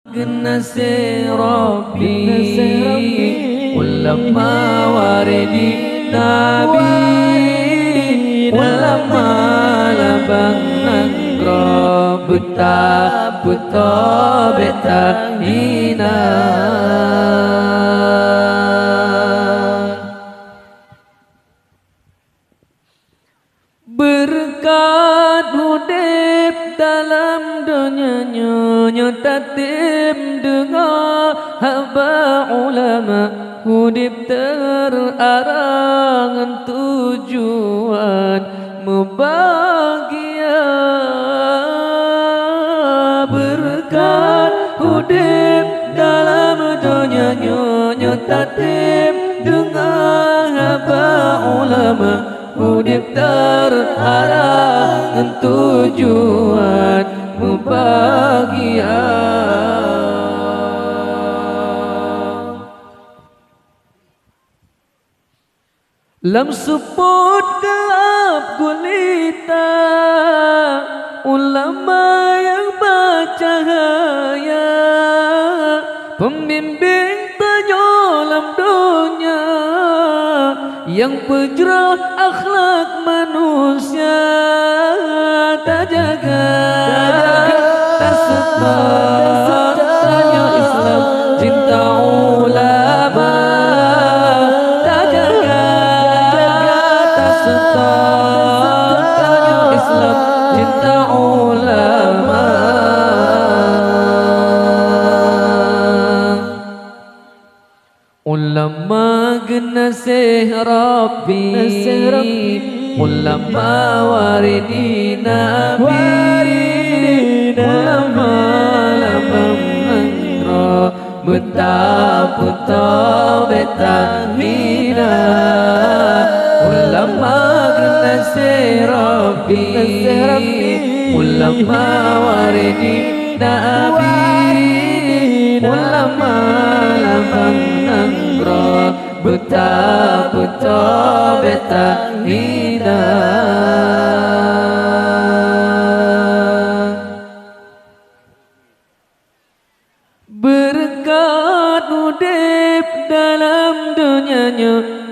Nasi Rabbi ulama waridi Nabi ulama labang nangro buta buta beta hina berkat hudib dalam dunia nyonya tatim dengar haba ulama hudib terarang tujuan membahagia berkat hudib dalam dunia nyonya tatim dengar haba ulama hudib terarang tujuan membahagia lam support gelap gulita ulama yang bercahaya pembimbing penyolam dunia yang pejrah akhlak manusia tak jaga tak setar tanya Islam cinta ulama tak jaga tak setar tanya Islam cinta ulama ulama genasih Rabbi ulama waridi Nabi ulama labang nangro betapa beta hina ulama genasih Rabbi ulama waridi Nabi ulama labang nangro betapa beta hina berkat hudib dalam dunia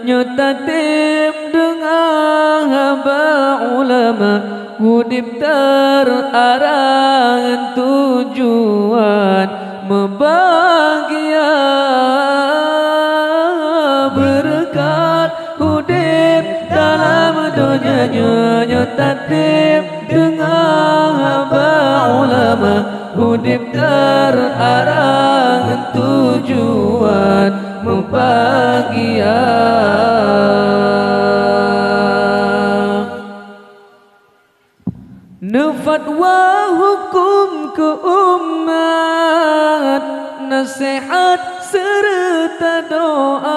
nyotatim dengan hamba ulama hudib terarang tujuan membahagia berkat hudib dalam dunia nyotatim dengan hamba ulama hudib terarang tujuan membahagia nefatwa hukum ke umat nasihat serta doa